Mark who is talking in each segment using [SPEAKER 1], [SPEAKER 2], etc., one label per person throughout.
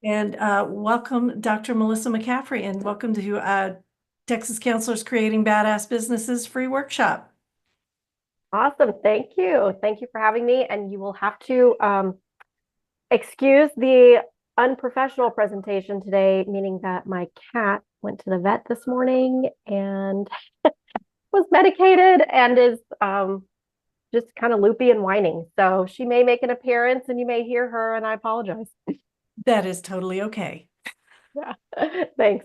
[SPEAKER 1] And welcome, Dr. Maelisa McCaffrey, and welcome to Texas Counselors Creating Badass Businesses free workshop.
[SPEAKER 2] Awesome. Thank you. Thank you for having me. And you will have to excuse the unprofessional presentation today, meaning that my cat went to the vet this morning and was medicated and is just kind of loopy and whining. So she may make an appearance and you may hear her, and I apologize.
[SPEAKER 1] That is totally okay.
[SPEAKER 2] Yeah. Thanks.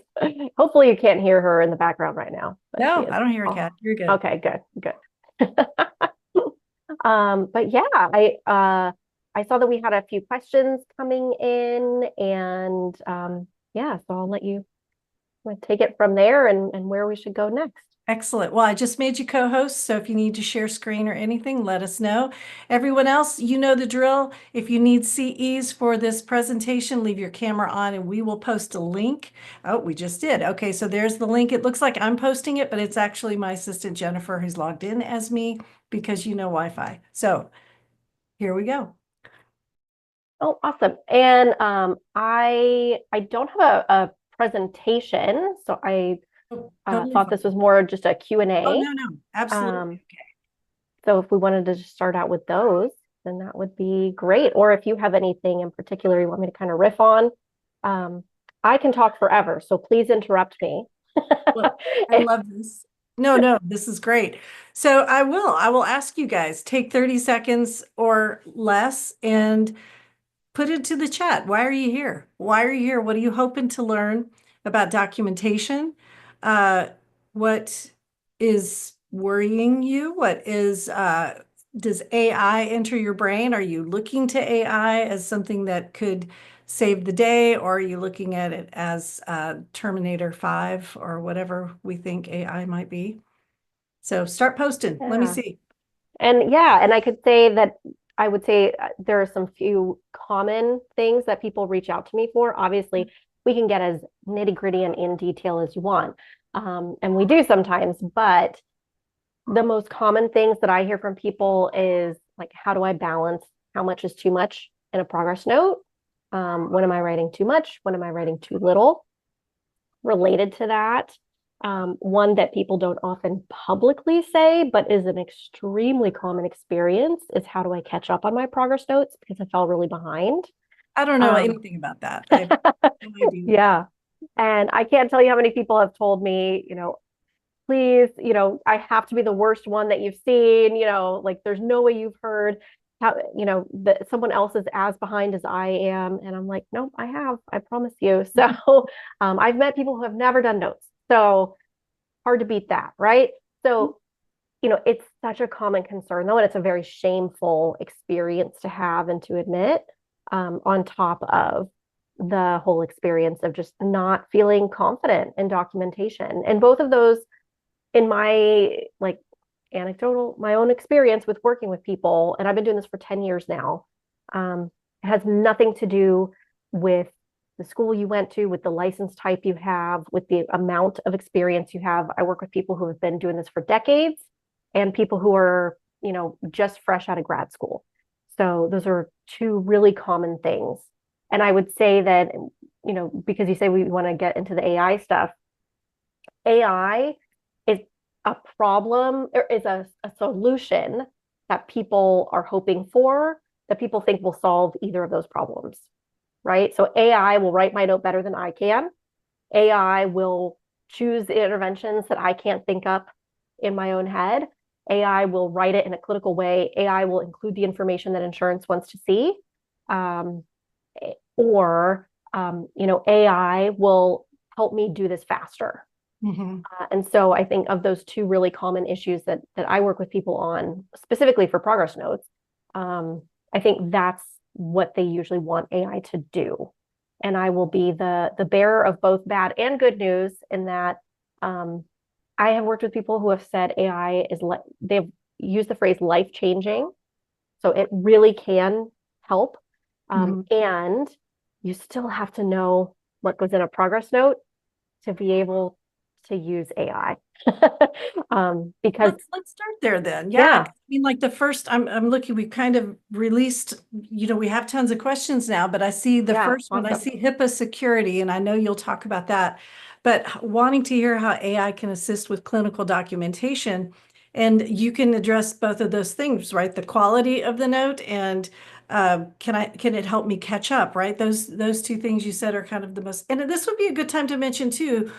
[SPEAKER 2] Hopefully you can't hear her in the background right now, but she
[SPEAKER 1] No,
[SPEAKER 2] is.
[SPEAKER 1] I don't hear a
[SPEAKER 2] Oh,
[SPEAKER 1] cat. You're good.
[SPEAKER 2] okay, good. But yeah, I saw that we had a few questions coming in, and yeah, so I'll let you take it from there and where we should go next.
[SPEAKER 1] Excellent. Well, I just made you co-host, so if you need to share screen or anything, let us know. Everyone else, you know the drill. If you need CEs for this presentation, leave your camera on and we will post a link. Oh, we just did. Okay, so there's the link. It looks like I'm posting it, but it's actually my assistant Jennifer who's logged in as me because you know Wi-Fi. So here we go.
[SPEAKER 2] Oh, awesome. And I don't have a presentation, so I
[SPEAKER 1] Oh, totally
[SPEAKER 2] thought
[SPEAKER 1] fine.
[SPEAKER 2] this was more just a
[SPEAKER 1] Oh,
[SPEAKER 2] Q&A.
[SPEAKER 1] no, absolutely.
[SPEAKER 2] Um, so if we wanted to just start out with those, then that would be great. Or if you have anything in particular you want me to kind of riff on, um, I can talk forever, so please interrupt me.
[SPEAKER 1] Well, I love this. No, this is great. So I will ask you guys, take 30 seconds or less and put it to the chat. Why are you here? Why are you here? What are you hoping to learn about documentation? Uh, what is worrying you? Does AI enter your brain? Are you looking to AI as something that could save the day, or are you looking at it as Terminator 5 or whatever we think AI might be? So start posting. Let me
[SPEAKER 2] Yeah.
[SPEAKER 1] see.
[SPEAKER 2] And yeah, and I could say that I would say there are some few common things that people reach out to me for. Obviously, we can get as nitty-gritty and in detail as you want. And we do sometimes, but the most common things that I hear from people is like, how do I balance how much is too much in a progress note? When am I writing too much? When am I writing too little? Related to that, one that people don't often publicly say, but is an extremely common experience, is how do I catch up on my progress notes because I fell really behind.
[SPEAKER 1] I don't know
[SPEAKER 2] Um,
[SPEAKER 1] anything about that. I have no idea.
[SPEAKER 2] yeah. And I can't tell you how many people have told me, please, I have to be the worst one that you've seen, like there's no way you've heard how, that someone else is as behind as I am. And I'm like, nope, I have, I promise you. So I've met people who have never done notes. So hard to beat that, right? So, it's such a common concern though, and it's a very shameful experience to have and to admit, on top of the whole experience of just not feeling confident in documentation. And both of those in my like anecdotal, my own experience with working with people, and I've been doing this for 10 years now, it has nothing to do with the school you went to, with the license type you have, with the amount of experience you have. I work with people who have been doing this for decades and people who are, just fresh out of grad school. So those are two really common things. And I would say that, because you say we want to get into the AI stuff, AI is a problem or is a solution that people are hoping for, that people think will solve either of those problems, right? So AI will write my note better than I can. AI will choose the interventions that I can't think up in my own head. AI will write it in a clinical way. AI will include the information that insurance wants to see. Um, AI will help me do this faster.
[SPEAKER 1] Mhm.
[SPEAKER 2] And so I think of those two really common issues that I work with people on, specifically for progress notes, I think that's what they usually want AI to do. And I will be the bearer of both bad and good news in that, I have worked with people who have said AI is they've used the phrase life changing. So it really can help.
[SPEAKER 1] Mhm.
[SPEAKER 2] And you still have to know what goes in a progress note to be able to use AI. Because
[SPEAKER 1] let's start there then.
[SPEAKER 2] yeah,
[SPEAKER 1] I mean, like the first, I'm looking, we've kind of released, we have tons of questions now, but I see the
[SPEAKER 2] yeah,
[SPEAKER 1] first one, I
[SPEAKER 2] awesome.
[SPEAKER 1] see HIPAA security, and I know you'll talk about that, but wanting to hear how AI can assist with clinical documentation. And you can address both of those things, right? The quality of the note and can it help me catch up, right? Those two things you said are kind of the most, and this would be a good time to mention too,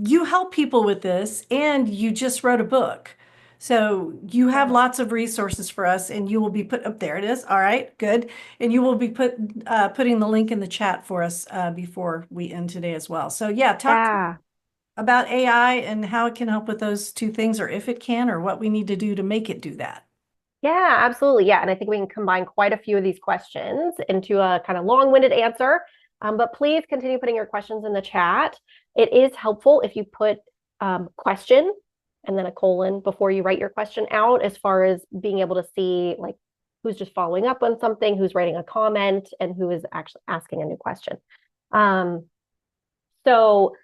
[SPEAKER 1] you help people with this and you just wrote a book. So you have lots of resources for us and you will be put up there. It is. All right, good. And you will be putting the link in the chat for us before we end today as well. So yeah, talk
[SPEAKER 2] Yeah.
[SPEAKER 1] about AI and how it can help with those two things, or if it can, or what we need to do to make it do that.
[SPEAKER 2] Yeah, absolutely. Yeah. And I think we can combine quite a few of these questions into a kind of long-winded answer. But please continue putting your questions in the chat. It is helpful if you put question and then a colon before you write your question out, as far as being able to see like who's just following up on something, who's writing a comment, and who is actually asking a new question. So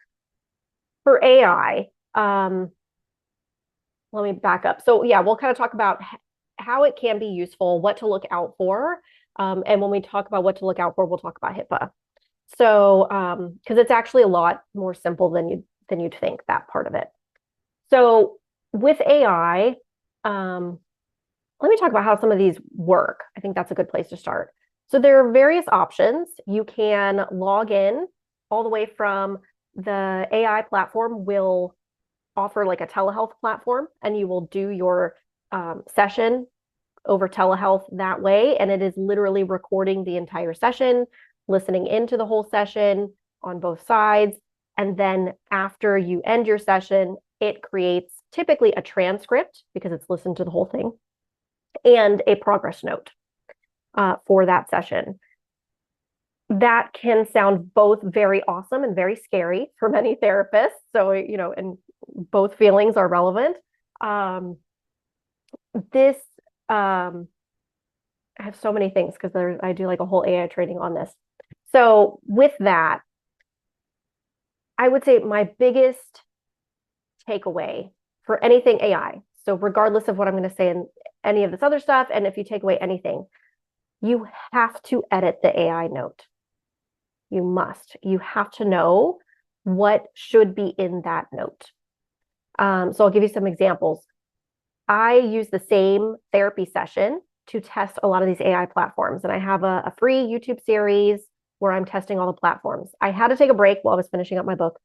[SPEAKER 2] for AI, let me back up. So yeah, we'll kind of talk about how it can be useful, what to look out for. And when we talk about what to look out for, we'll talk about HIPAA. So, because it's actually a lot more simple than you'd think, that part of it. So with AI, let me talk about how some of these work. I think that's a good place to start. So there are various options. You can log in all the way from the AI platform will offer like a telehealth platform, and you will do your session over telehealth that way. And it is literally recording the entire session, listening into the whole session on both sides. And then after you end your session, it creates typically a transcript, because it's listened to the whole thing, and a progress note for that session. That can sound both very awesome and very scary for many therapists. So, and both feelings are relevant. This, I have so many things because I do like a whole AI training on this. So with that, I would say my biggest takeaway for anything AI, so regardless of what I'm going to say in any of this other stuff, and if you take away anything, you have to edit the AI note. You must. You have to know what should be in that note. So I'll give you some examples. I use the same therapy session to test a lot of these AI platforms, and I have a free YouTube series where I'm testing all the platforms. I had to take a break while I was finishing up my book.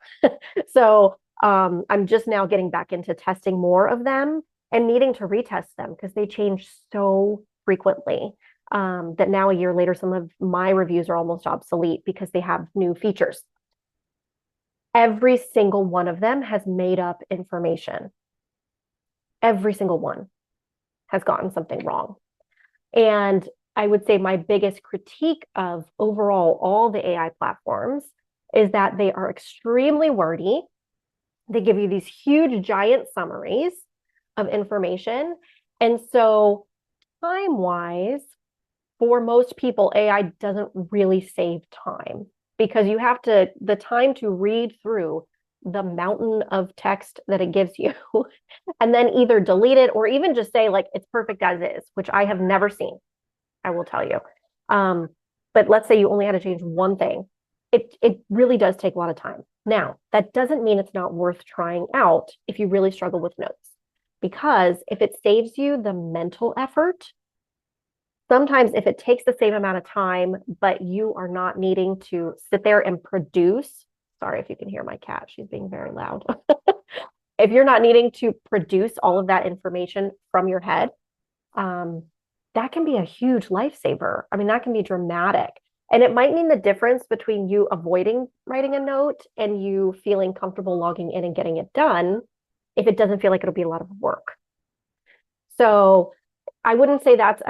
[SPEAKER 2] So I'm just now getting back into testing more of them and needing to retest them because they change so frequently that now a year later, some of my reviews are almost obsolete because they have new features. Every single one of them has made up information. Every single one has gotten something wrong. And I would say my biggest critique of overall all the AI platforms is that they are extremely wordy. They give you these huge, giant summaries of information. And so time-wise, for most people, AI doesn't really save time, because you have the time to read through the mountain of text that it gives you and then either delete it or even just say like, it's perfect as is, which I have never seen, I will tell you. But let's say you only had to change one thing. It really does take a lot of time. Now, that doesn't mean it's not worth trying out if you really struggle with notes, because if it saves you the mental effort, sometimes if it takes the same amount of time, but you are not needing to sit there and produce, sorry if you can hear my cat, she's being very loud. If you're not needing to produce all of that information from your head, that can be a huge lifesaver. I mean, that can be dramatic. And it might mean the difference between you avoiding writing a note and you feeling comfortable logging in and getting it done, if it doesn't feel like it'll be a lot of work. So I wouldn't say that's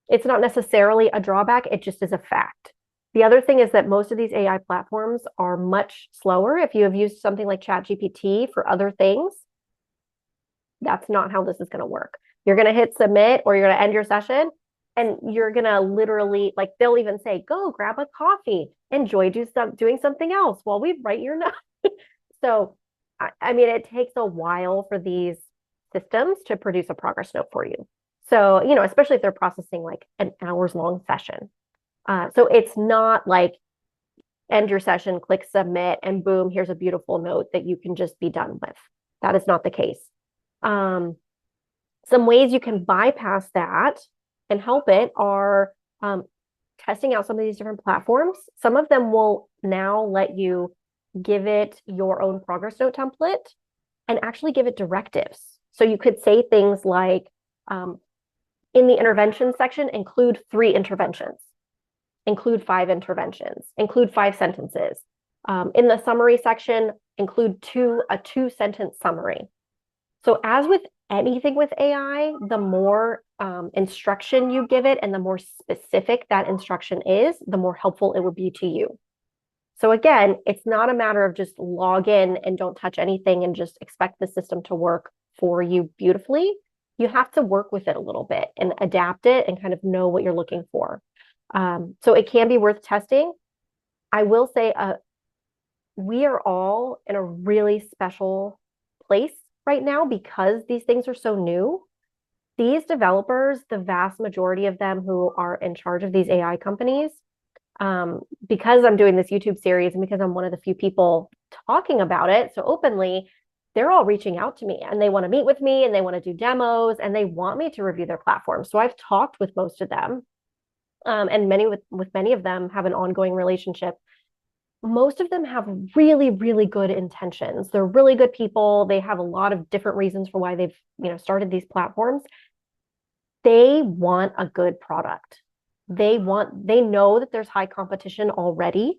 [SPEAKER 2] it's not necessarily a drawback. It just is a fact. The other thing is that most of these AI platforms are much slower. If you have used something like ChatGPT for other things, that's not how this is going to work. You're going to hit submit or you're going to end your session, and you're going to literally, like, they'll even say, go grab a coffee, enjoy doing something else while we write your note. So, I mean, it takes a while for these systems to produce a progress note for you. So, especially if they're processing like an hours long session. So it's not like end your session, click submit, and boom, here's a beautiful note that you can just be done with. That is not the case. Some ways you can bypass that and help it are testing out some of these different platforms. Some of them will now let you give it your own progress note template and actually give it directives. So you could say things like, in the intervention section, include 3 interventions, include 5 interventions, include 5 sentences. In the summary section, include a 2-sentence summary. So as with anything with AI, the more instruction you give it and the more specific that instruction is, the more helpful it will be to you. So again, it's not a matter of just log in and don't touch anything and just expect the system to work for you beautifully. You have to work with it a little bit and adapt it and kind of know what you're looking for. So it can be worth testing. I will say we are all in a really special place right now because these things are so new. These developers, the vast majority of them who are in charge of these AI companies, because I'm doing this YouTube series and because I'm one of the few people talking about it so openly, they're all reaching out to me and they want to meet with me and they want to do demos and they want me to review their platform. So I've talked with most of them, and with many of them have an ongoing relationship. Most of them have really, really good intentions. They're really good people. They have a lot of different reasons for why they've, started these platforms. They want a good product. They know that there's high competition already,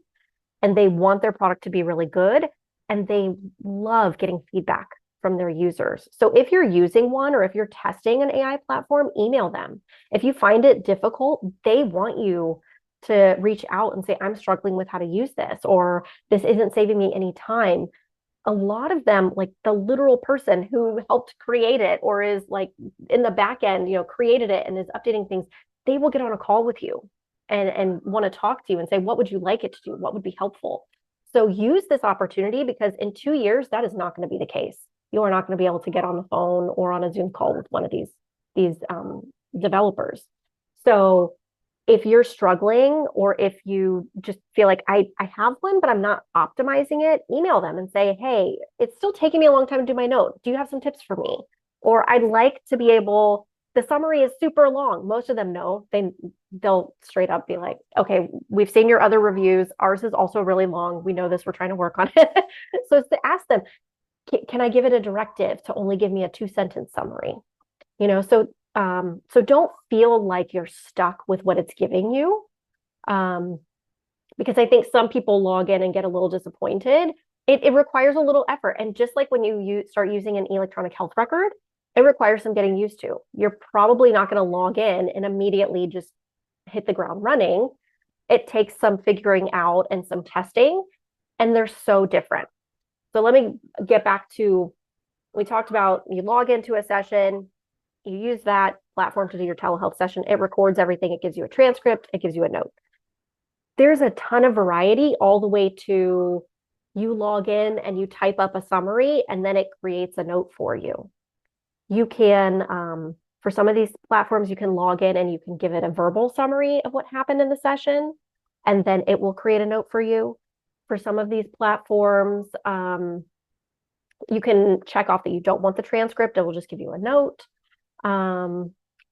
[SPEAKER 2] and they want their product to be really good, and they love getting feedback from their users. So if you're using one or if you're testing an AI platform, email them. If you find it difficult, they want you to reach out and say, I'm struggling with how to use this, or this isn't saving me any time. A lot of them, like the literal person who helped create it or is like in the back end, created it and is updating things, they will get on a call with you and want to talk to you and say, what would you like it to do? What would be helpful? So use this opportunity because in 2 years, that is not going to be the case. You are not going to be able to get on the phone or on a Zoom call with one of these developers. So if you're struggling or if you just feel like I have one, but I'm not optimizing it, email them and say, hey, it's still taking me a long time to do my note. Do you have some tips for me? Or I'd like to be able, the summary is super long. Most of them know. They'll straight up be like, okay, we've seen your other reviews. Ours is also really long. We know this, we're trying to work on it. So it's to ask them, can I give it a directive to only give me a 2-sentence summary? So don't feel like you're stuck with what it's giving you. Because I think some people log in and get a little disappointed. It requires a little effort. And just like when you start using an electronic health record, it requires some getting used to. You're probably not going to log in and immediately just hit the ground running. It takes some figuring out and some testing, and they're so different. So let me get back to, we talked about you log into a session, you use that platform to do your telehealth session. It records everything. It gives you a transcript. It gives you a note. There's a ton of variety all the way to you log in and you type up a summary and then it creates a note for you. You can, for some of these platforms, you can log in and you can give it a verbal summary of what happened in the session, and then it will create a note for you. For some of these platforms, you can check off that you don't want the transcript. It will just give you a note.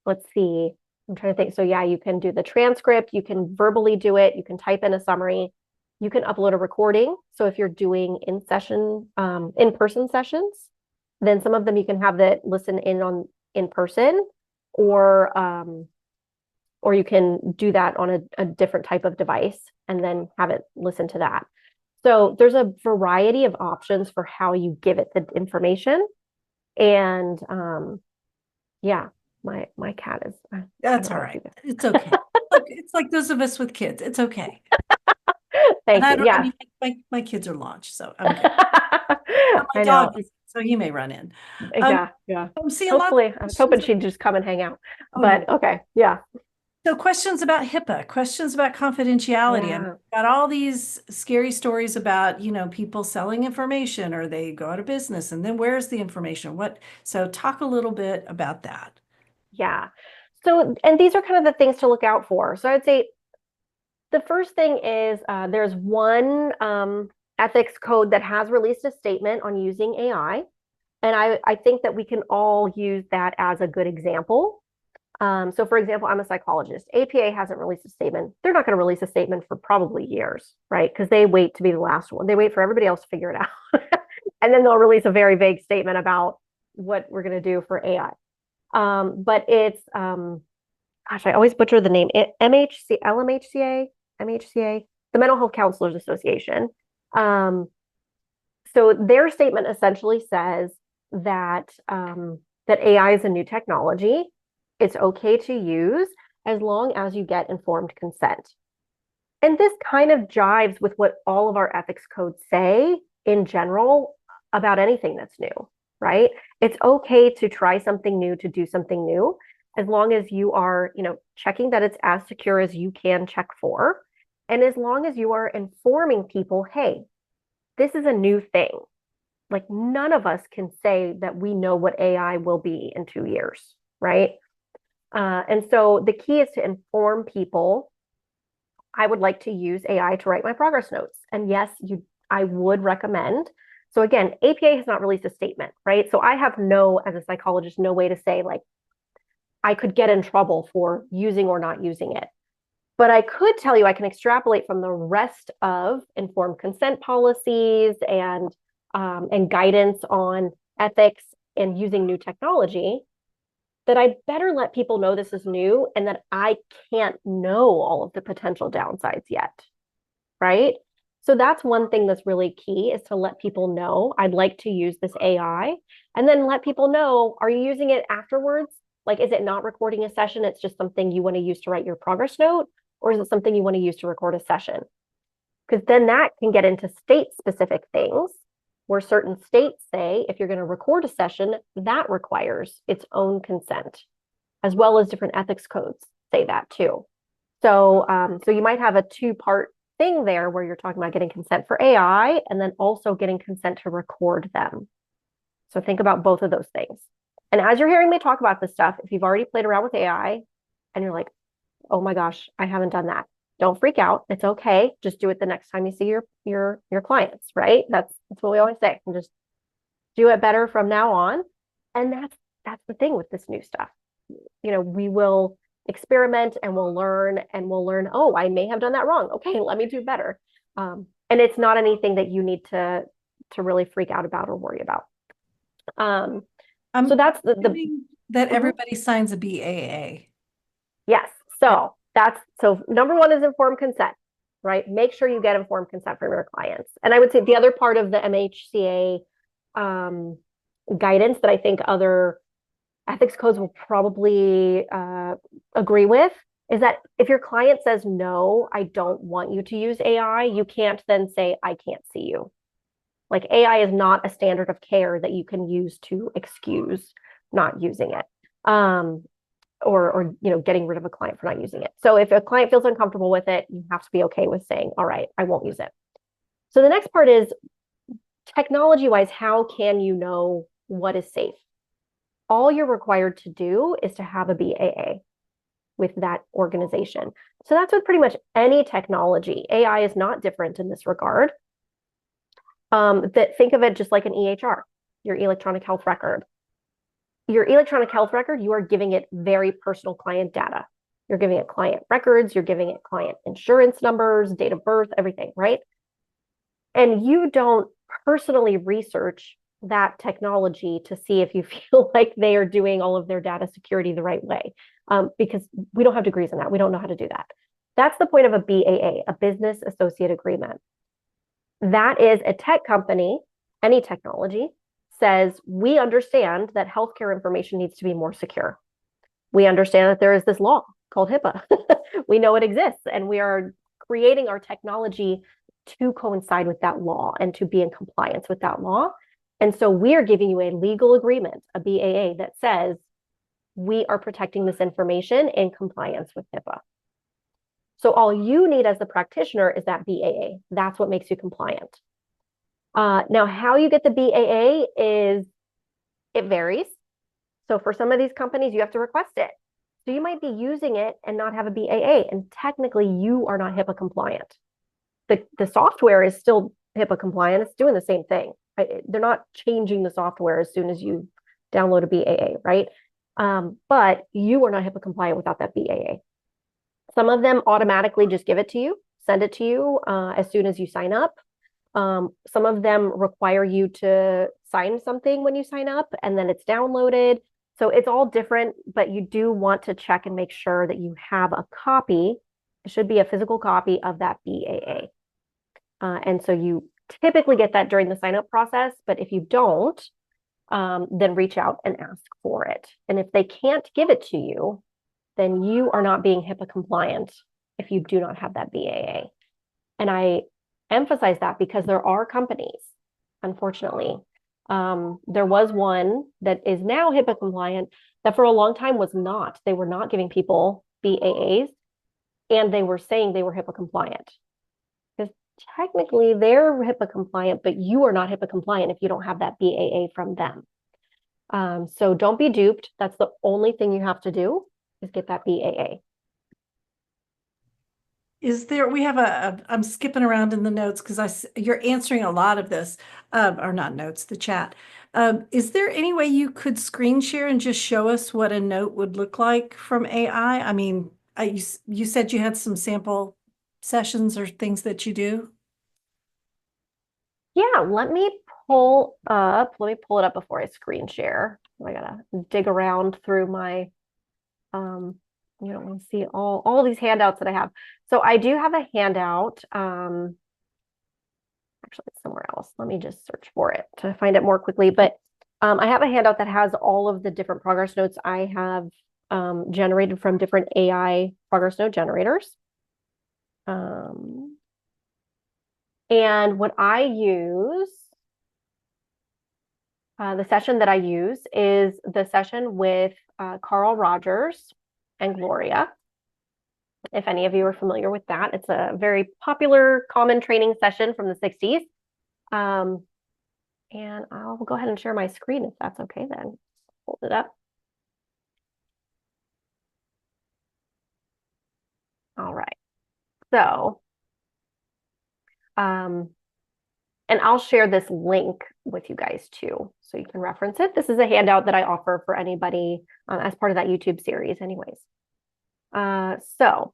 [SPEAKER 2] Let's see. I'm trying to think. So yeah, you can do the transcript. You can verbally do it. You can type in a summary. You can upload a recording. So if you're doing in-person sessions, then some of them you can have that listen in person, or you can do that on a different type of device and then have it listen to that. So there's a variety of options for how you give it the information. And yeah, my cat is.
[SPEAKER 1] That's all right. It's okay. Look, it's like those of us with kids. It's okay.
[SPEAKER 2] Thank you. Yeah.
[SPEAKER 1] My kids are launched, so I'm good. My
[SPEAKER 2] I
[SPEAKER 1] dog
[SPEAKER 2] know.
[SPEAKER 1] is, so he may run in.
[SPEAKER 2] Yeah.
[SPEAKER 1] See,
[SPEAKER 2] Hopefully, I was hoping she'd just come and hang out. But okay. Yeah.
[SPEAKER 1] So questions about HIPAA, questions about confidentiality. I mean,
[SPEAKER 2] Yeah.
[SPEAKER 1] got all these scary stories about, people selling information or they go out of business and then where's the information? So talk a little bit about that.
[SPEAKER 2] Yeah. So, and these are kind of the things to look out for. So I would say the first thing is there's one ethics code that has released a statement on using AI. And I think that we can all use that as a good example. So for example, I'm a psychologist. APA hasn't released a statement. They're not going to release a statement for probably years, right? Because they wait to be the last one. They wait for everybody else to figure it out. And then they'll release a very vague statement about what we're going to do for AI. But it's, gosh, I always butcher the name. MHC, LMHCA, MHCA, the Mental Health Counselors Association. Um, so their statement essentially says that that AI is a new technology. It's okay to use as long as you get informed consent. And this kind of jives with what all of our ethics codes say in general about anything that's new, right? It's okay to try something new, to do something new, as long as you are, checking that it's as secure as you can check for. And as long as you are informing people, hey, this is a new thing. Like none of us can say that we know what AI will be in 2 years, right? And so the key is to inform people. I would like to use AI to write my progress notes. And yes, I would recommend. So again, APA has not released a statement, right? So I have as a psychologist, no way to say like I could get in trouble for using or not using it. But I could tell you I can extrapolate from the rest of informed consent policies and guidance on ethics and using new technology that I better let people know this is new and that I can't know all of the potential downsides yet, right? So that's one thing that's really key is to let people know I'd like to use this AI and then let people know, are you using it afterwards? Like, is it not recording a session? It's just something you want to use to write your progress note, or is it something you want to use to record a session? Because then that can get into state specific things where certain states say if you're going to record a session, that requires its own consent, as well as different ethics codes say that too. So you might have a two-part thing there where you're talking about getting consent for AI and then also getting consent to record them. So think about both of those things. And as you're hearing me talk about this stuff, if you've already played around with AI and you're like, oh my gosh, I haven't done that. Don't freak out. It's okay. Just do it the next time you see your clients, right? That's what we always say. And just do it better from now on. And that's the thing with this new stuff. We will experiment and we'll learn, oh, I may have done that wrong. Okay, let me do better. And it's not anything that you need to really freak out about or worry about. So that's the
[SPEAKER 1] that everybody signs a BAA.
[SPEAKER 2] Yes. So number one is informed consent, right? Make sure you get informed consent from your clients. And I would say the other part of the MHCA guidance that I think other ethics codes will probably agree with is that if your client says, no, I don't want you to use AI, you can't then say, I can't see you. Like AI is not a standard of care that you can use to excuse not using it. Or getting rid of a client for not using it. So if a client feels uncomfortable with it, you have to be okay with saying, all right, I won't use it. So the next part is technology-wise, how can you know what is safe? All you're required to do is to have a BAA with that organization. So that's with pretty much any technology. AI is not different in this regard. Think of it just like an EHR, your electronic health record. Your electronic health record, you are giving it very personal client data. You're giving it client records, you're giving it client insurance numbers, date of birth, everything, right? And you don't personally research that technology to see if you feel like they are doing all of their data security the right way, because we don't have degrees in that. We don't know how to do that. That's the point of a BAA, a business associate agreement. That is a tech company, any technology, says, we understand that healthcare information needs to be more secure. We understand that there is this law called HIPAA. We know it exists, and we are creating our technology to coincide with that law and to be in compliance with that law. And so we are giving you a legal agreement, a BAA, that says we are protecting this information in compliance with HIPAA. So all you need as the practitioner is that BAA. That's what makes you compliant. Now, how you get the BAA is, it varies. So for some of these companies, you have to request it. So you might be using it and not have a BAA, and technically you are not HIPAA compliant. The software is still HIPAA compliant. It's doing the same thing. They're not changing the software as soon as you download a BAA, right? But you are not HIPAA compliant without that BAA. Some of them automatically just give it to you, send it to you as soon as you sign up. Some of them require you to sign something when you sign up, and then it's downloaded. So it's all different, but you do want to check and make sure that you have a copy. It should be a physical copy of that BAA. And so you typically get that during the sign up process, but if you don't, then reach out and ask for it. And if they can't give it to you, then you are not being HIPAA compliant if you do not have that BAA. And I emphasize that because there are companies, unfortunately. There was one that is now HIPAA compliant that for a long time was not. They were not giving people BAAs, and they were saying they were HIPAA compliant. Because technically they're HIPAA compliant, but you are not HIPAA compliant if you don't have that BAA from them. So don't be duped. That's the only thing you have to do is get that BAA.
[SPEAKER 1] Is there, we have I'm skipping around in the notes because you're answering a lot of this, or not notes, the chat. Is there any way you could screen share and just show us what a note would look like from AI? I mean, you said you had some sample sessions or things that you do.
[SPEAKER 2] Yeah, let me pull it up before I screen share. I gotta dig around through my, you don't want to see all these handouts that I have. So I do have a handout. Actually, it's somewhere else. Let me just search for it to find it more quickly. But I have a handout that has all of the different progress notes I have generated from different AI progress note generators. And what I use, the session that I use is the session with Carl Rogers and Gloria. If any of you are familiar with that, it's a very popular, common training session from the 60s. And I'll go ahead and share my screen if that's okay then. Hold it up. All right. So, and I'll share this link with you guys too, so you can reference it. This is a handout that I offer for anybody as part of that YouTube series anyways. So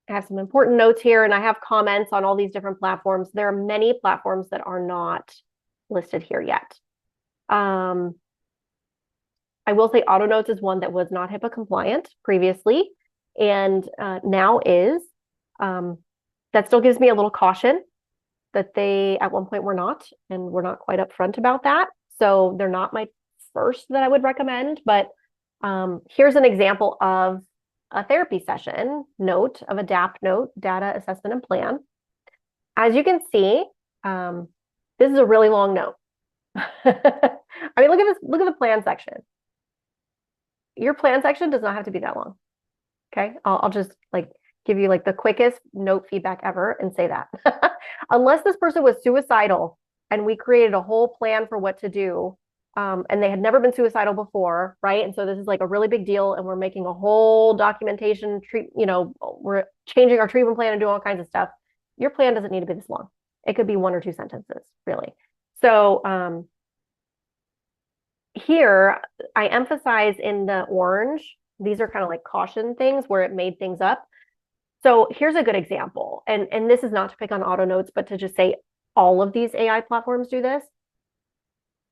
[SPEAKER 2] I have some important notes here, and I have comments on all these different platforms. There are many platforms that are not listed here yet. I will say AutoNotes is one that was not HIPAA compliant previously, and now is. That still gives me a little caution that they at one point were not, and we're not quite upfront about that. So they're not my first that I would recommend, but here's an example of a therapy session note of a DAP note, data assessment and plan. As you can see, this is a really long note. I mean, look at this, look at the plan section. Your plan section does not have to be that long. Okay, I'll just like give you like the quickest note feedback ever and say that. Unless this person was suicidal and we created a whole plan for what to do, and they had never been suicidal before, right? And so this is like a really big deal, and we're making a whole documentation, we're changing our treatment plan and doing all kinds of stuff. Your plan doesn't need to be this long. It could be 1 or 2 sentences, really. So here I emphasize in the orange, these are kind of like caution things where it made things up. So here's a good example, and this is not to pick on AutoNotes, but to just say all of these AI platforms do this.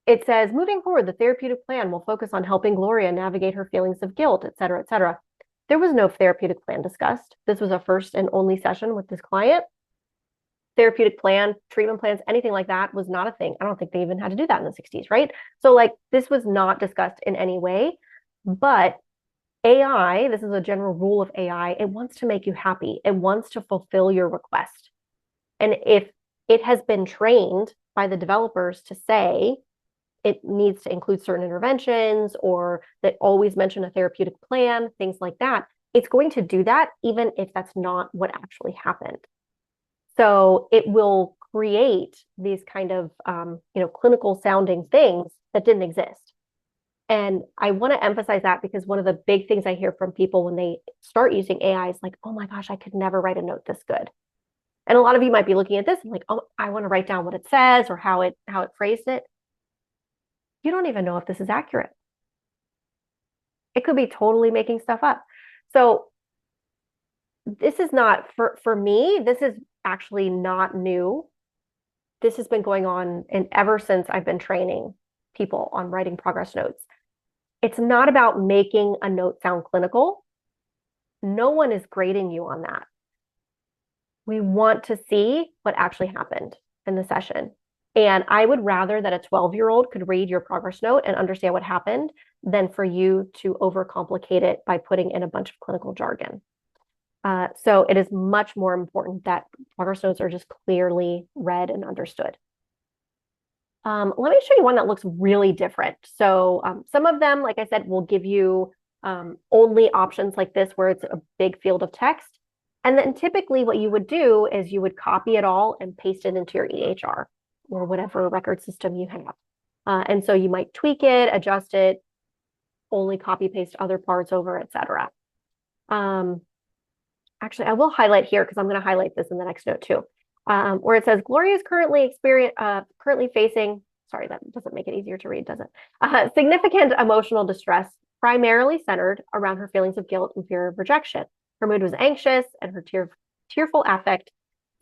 [SPEAKER 2] It says, moving forward, the therapeutic plan will focus on helping Gloria navigate her feelings of guilt, et cetera, et cetera. There was no therapeutic plan discussed. This was a first and only session with this client. Therapeutic plan, treatment plans, anything like that was not a thing. I don't think they even had to do that in the 60s, right? So like this was not discussed in any way, but AI, this is a general rule of AI, it wants to make you happy. It wants to fulfill your request. And if it has been trained by the developers to say, it needs to include certain interventions or that always mention a therapeutic plan, things like that. It's going to do that even if that's not what actually happened. So it will create these kind of clinical sounding things that didn't exist. And I want to emphasize that because one of the big things I hear from people when they start using AI is like, oh my gosh, I could never write a note this good. And a lot of you might be looking at this and like, oh, I want to write down what it says or how it phrased it. You don't even know if this is accurate. It could be totally making stuff up. So this is not for me, this is actually not new. This has been going on and ever since I've been training people on writing progress notes. It's not about making a note sound clinical. No one is grading you on that. We want to see what actually happened in the session. And I would rather that a 12-year-old could read your progress note and understand what happened than for you to overcomplicate it by putting in a bunch of clinical jargon. So it is much more important that progress notes are just clearly read and understood. Let me show you one that looks really different. So some of them, like I said, will give you only options like this where it's a big field of text. And then typically what you would do is you would copy it all and paste it into your EHR or whatever record system you have. And so you might tweak it, adjust it, only copy paste other parts over, etc. Actually, I will highlight here because I'm going to highlight this in the next note too, where it says Gloria is currently facing, sorry, that doesn't make it easier to read, does it? Significant emotional distress, primarily centered around her feelings of guilt and fear of rejection. Her mood was anxious and her tearful affect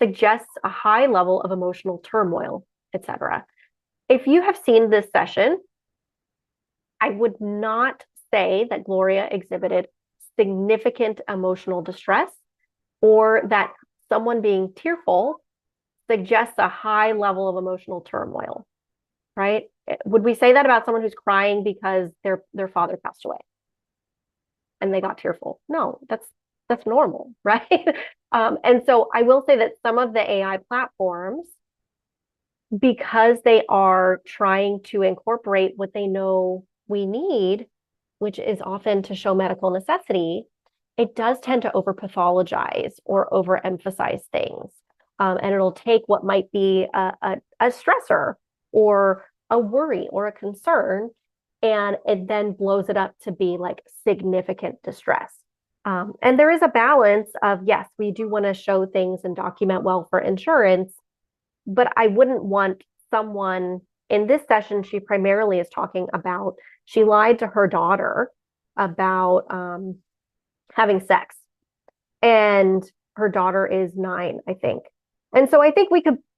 [SPEAKER 2] suggests a high level of emotional turmoil, etc. If you have seen this session, I would not say that Gloria exhibited significant emotional distress or that someone being tearful suggests a high level of emotional turmoil, right? Would we say that about someone who's crying because their father passed away and they got tearful? No, that's normal, right? And so I will say that some of the AI platforms, because they are trying to incorporate what they know we need, which is often to show medical necessity, it does tend to overpathologize or overemphasize things. And it'll take what might be a stressor or a worry or a concern, and it then blows it up to be like significant distress. And there is a balance of, yes, we do want to show things and document well for insurance, but I wouldn't want someone in this session, she primarily is talking about, she lied to her daughter about having sex. And her daughter is 9, I think. And so I think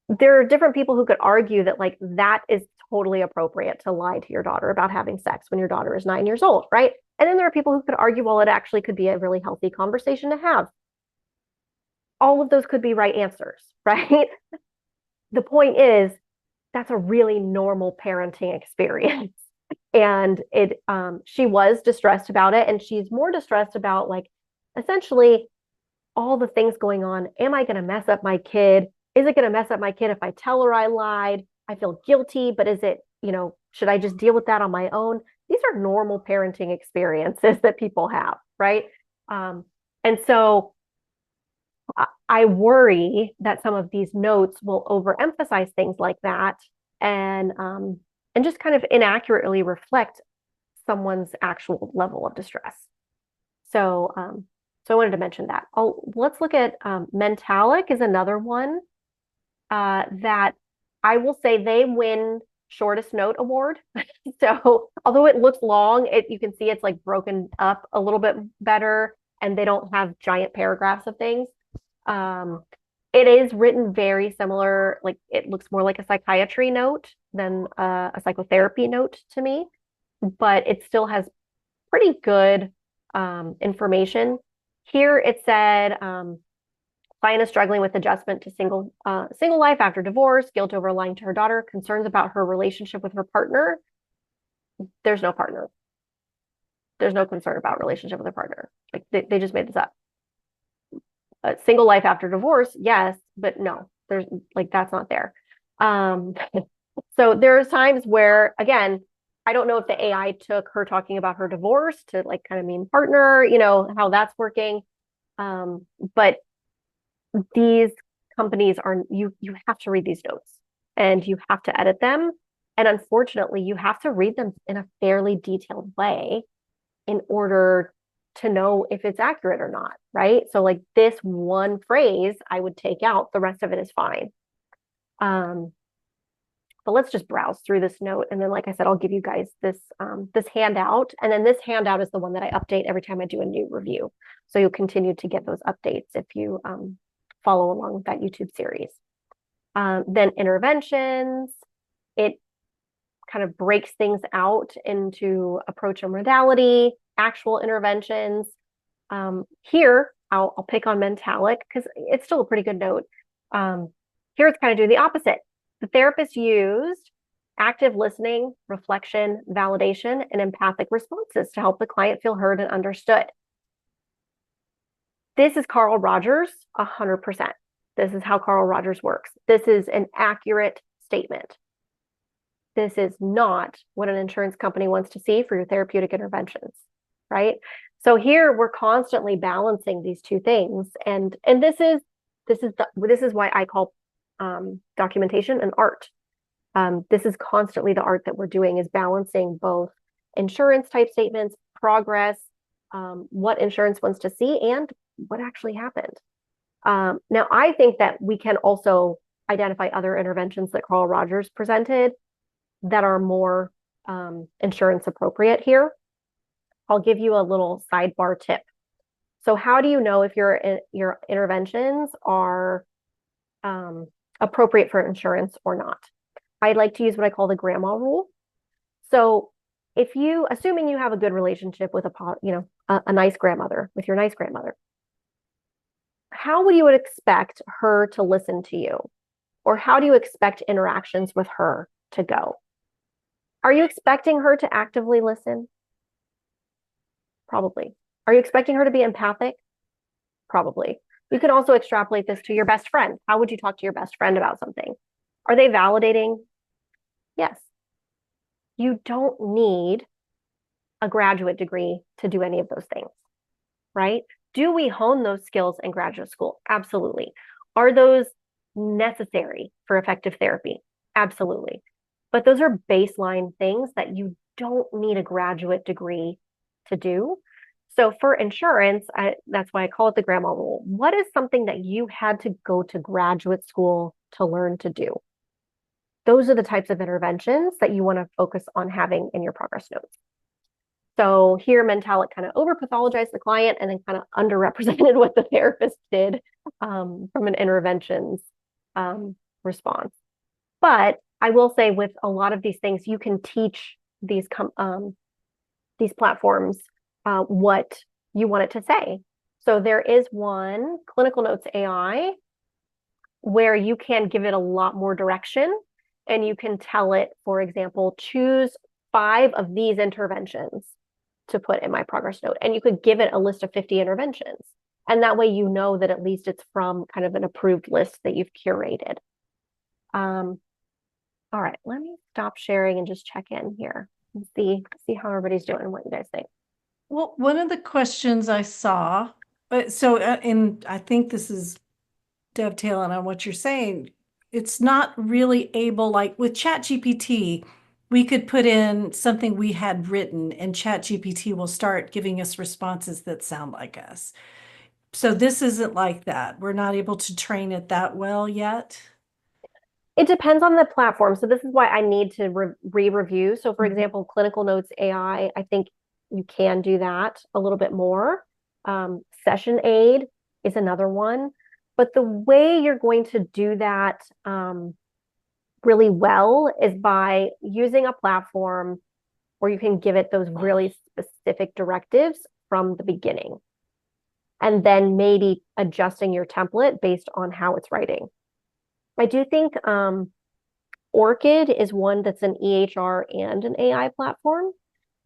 [SPEAKER 2] there are different people who could argue that like that is totally appropriate to lie to your daughter about having sex when your daughter is 9 years old, right? And then there are people who could argue, well, it actually could be a really healthy conversation to have. All of those could be right answers, right? The point is, that's a really normal parenting experience. And she was distressed about it. And she's more distressed about like, essentially all the things going on. Am I going to mess up my kid? Is it going to mess up my kid if I tell her I lied? I feel guilty, but is it, should I just deal with that on my own? These are normal parenting experiences that people have, right? And so I worry that some of these notes will overemphasize things like that and just kind of inaccurately reflect someone's actual level of distress. So I wanted to mention that. Let's look at Mentalic is another one that I will say they win shortest note award. So although it looks long, you can see it's like broken up a little bit better and they don't have giant paragraphs of things. It is written very similar, like it looks more like a psychiatry note than a psychotherapy note to me, but it still has pretty good information. Here it said, client is struggling with adjustment to single life after divorce, guilt over lying to her daughter, concerns about her relationship with her partner. There's no partner. There's no concern about relationship with her partner. Like they just made this up. Single life after divorce, yes, but no, there's like that's not there. So there's times where, again, I don't know if the AI took her talking about her divorce to like kind of mean partner, how that's working. But these companies are you have to read these notes and you have to edit them. And unfortunately, you have to read them in a fairly detailed way in order to know if it's accurate or not, right? So like this one phrase I would take out, the rest of it is fine. But let's just browse through this note. And then, like I said, I'll give you guys this handout. And then this handout is the one that I update every time I do a new review. So you'll continue to get those updates if you follow along with that YouTube series. Then interventions, it kind of breaks things out into approach and modality, actual interventions. Here, I'll pick on Mentalic because it's still a pretty good note. Here it's kind of doing the opposite. The therapist used active listening, reflection, validation, and empathic responses to help the client feel heard and understood. This is Carl Rogers, 100%. This is how Carl Rogers works. This is an accurate statement. This is not what an insurance company wants to see for your therapeutic interventions, right? So here we're constantly balancing these two things, and this is why I call documentation an art. This is constantly the art that we're doing, is balancing both insurance type statements, progress, what insurance wants to see, and what actually happened. Now, I think that we can also identify other interventions that Carl Rogers presented that are more insurance appropriate here. I'll give you a little sidebar tip. So how do you know if your interventions are appropriate for insurance or not? I like to use what I call the grandma rule. So if you, assuming you have a good relationship with a nice grandmother, with your nice grandmother, how would you expect her to listen to you? Or how do you expect interactions with her to go? Are you expecting her to actively listen? Probably. Are you expecting her to be empathic? Probably. You can also extrapolate this to your best friend. How would you talk to your best friend about something? Are they validating? Yes. You don't need a graduate degree to do any of those things, right? Do we hone those skills in graduate school? Absolutely. Are those necessary for effective therapy? Absolutely. But those are baseline things that you don't need a graduate degree to do. So for insurance, that's why I call it the grandma rule. What is something that you had to go to graduate school to learn to do? Those are the types of interventions that you want to focus on having in your progress notes. So here, Mentalic kind of over-pathologized the client and then kind of underrepresented what the therapist did from an interventions response. But I will say with a lot of these things, you can teach these platforms what you want it to say. So there is one, Clinical Notes AI, where you can give it a lot more direction and you can tell it, for example, choose 5 of these interventions to put in my progress note. And you could give it a list of 50 interventions. And that way you know that at least it's from kind of an approved list that you've curated. All right, let me stop sharing and just check in here and see how everybody's doing and what you guys think.
[SPEAKER 1] Well, one of the questions I saw, and I think this is dovetailing on what you're saying, it's not really able, like with ChatGPT, we could put in something we had written and ChatGPT will start giving us responses that sound like us. So this isn't like that. We're not able to train it that well yet.
[SPEAKER 2] It depends on the platform. So this is why I need to re-review. So for example, Clinical Notes AI, I think you can do that a little bit more. Session Aid is another one. But the way you're going to do that really well is by using a platform where you can give it those really specific directives from the beginning. And then maybe adjusting your template based on how it's writing. I do think Orchid is one that's an EHR and an AI platform.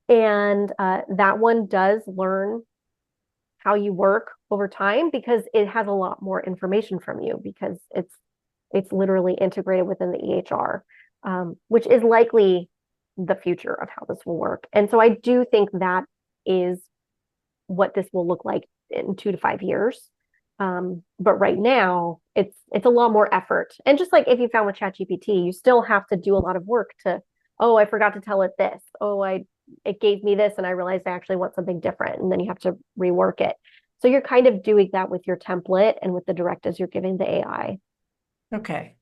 [SPEAKER 2] And that one does learn how you work over time because it has a lot more information from you because it's literally integrated within the EHR. which is likely the future of how this will work. And so I do think that is what this will look like in 2 to 5 years. But right now, it's a lot more effort. And just like if you found with ChatGPT, you still have to do a lot of work to, oh, I forgot to tell it this. Oh, it gave me this and I realized I actually want something different. And then you have to rework it. So you're kind of doing that with your template and with the directives you're giving the AI.
[SPEAKER 1] Okay.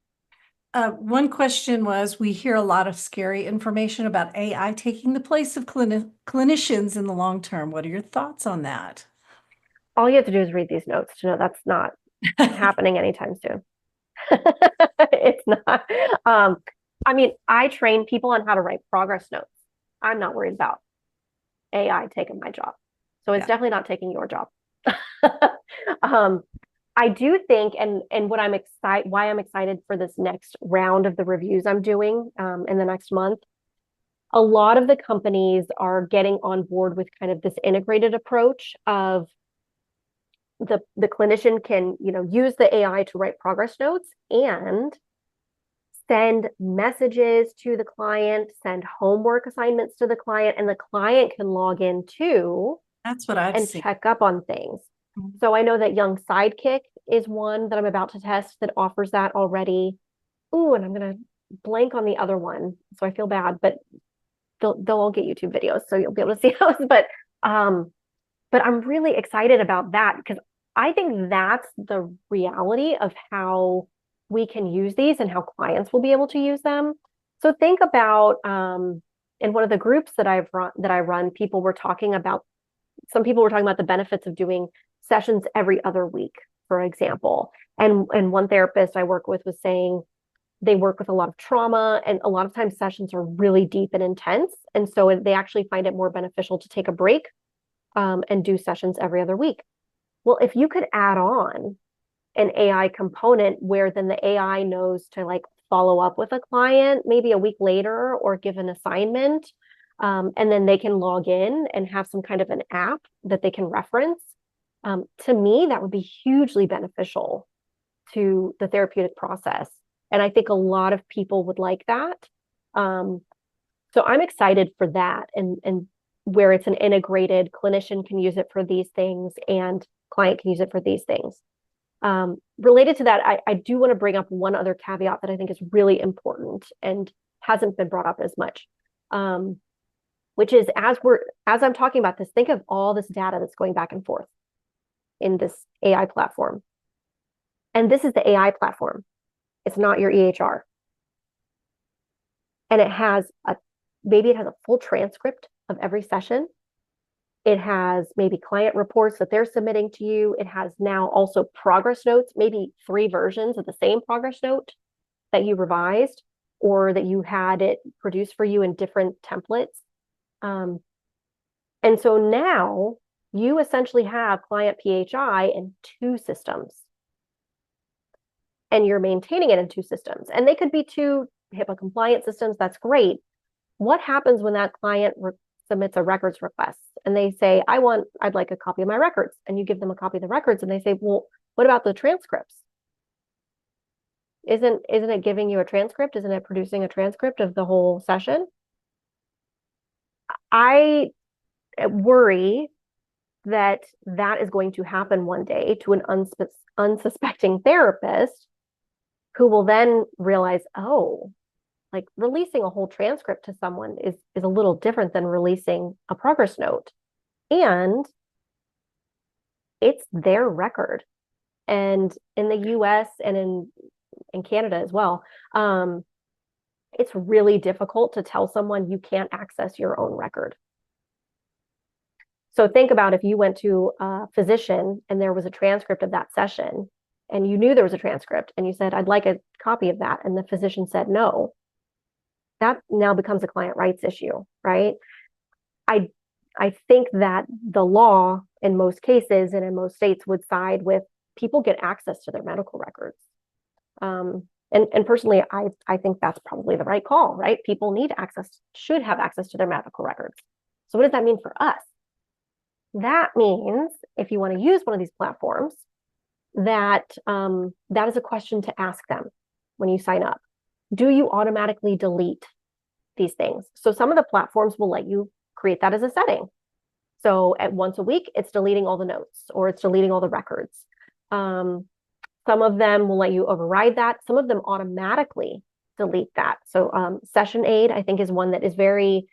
[SPEAKER 1] One question was, we hear a lot of scary information about AI taking the place of clinicians in the long term. What are your thoughts on that?
[SPEAKER 2] All you have to do is read these notes to know that's not happening anytime soon. It's not. I mean, I train people on how to write progress notes. I'm not worried about AI taking my job. So it's
[SPEAKER 1] Yeah.
[SPEAKER 2] definitely not taking your job. um, I do think, and what I'm excited, why I'm excited for this next round of the reviews I'm doing in the next month, a lot of the companies are getting on board with kind of this integrated approach of the clinician can, use the AI to write progress notes and send messages to the client, send homework assignments to the client, and the client can log in too
[SPEAKER 1] That's what I've
[SPEAKER 2] and
[SPEAKER 1] seen.
[SPEAKER 2] check up on things.
[SPEAKER 1] Mhm.
[SPEAKER 2] So I know that Young Sidekick is one that I'm about to test that offers that already. Ooh, and I'm gonna blank on the other one, so I feel bad, but they'll all get YouTube videos, so you'll be able to see those. But I'm really excited about that because I think that's the reality of how we can use these and how clients will be able to use them. So think about in one of the groups that I run, some people were talking about the benefits of doing sessions every other week, for example. And one therapist I work with was saying they work with a lot of trauma, and a lot of times sessions are really deep and intense. And so they actually find it more beneficial to take a break and do sessions every other week. Well, if you could add on an AI component where then the AI knows to like follow up with a client maybe a week later or give an assignment, and then they can log in and have some kind of an app that they can reference. To me, that would be hugely beneficial to the therapeutic process. And I think a lot of people would like that. Um, so I'm excited for that and where it's an integrated clinician can use it for these things and client can use it for these things. Related to that, I do want to bring up one other caveat that I think is really important and hasn't been brought up as much, which is as I'm talking about this, think of all this data that's going back and forth in this AI platform. And this is the AI platform. It's not your EHR. And maybe it has a full transcript of every session. It has maybe client reports that they're submitting to you. It has now also progress notes, maybe 3 versions of the same progress note that you revised or that you had it produced for you in different templates. And so now you essentially have client PHI in 2 systems and you're maintaining it in 2 systems. And they could be 2 HIPAA compliant systems. That's great. What happens when that client submits a records request and they say, I'd like a copy of my records, and you give them a copy of the records and they say, well, what about the transcripts? Isn't it giving you a transcript? Isn't it producing a transcript of the whole session? I worry that is going to happen one day to an unsuspecting therapist who will then realize, oh, like releasing a whole transcript to someone is a little different than releasing a progress note. And it's their record. And in the US and in Canada as well, it's really difficult to tell someone you can't access your own record. So think about if you went to a physician and there was a transcript of that session and you knew there was a transcript and you said, I'd like a copy of that. And the physician said no. That now becomes a client rights issue, right? I think that the law in most cases and in most states would side with people get access to their medical records. And personally, I think that's probably the right call, right? People should have access to their medical records. So what does that mean for us? That means if you want to use one of these platforms, that is a question to ask them when you sign up. do you automatically delete these things? So some of the platforms will let you create that as a setting. So at once a week, it's deleting all the notes or it's deleting all the records. Some of them will let you override that. Some of them automatically delete that. So Session Aid, I think, is one that is very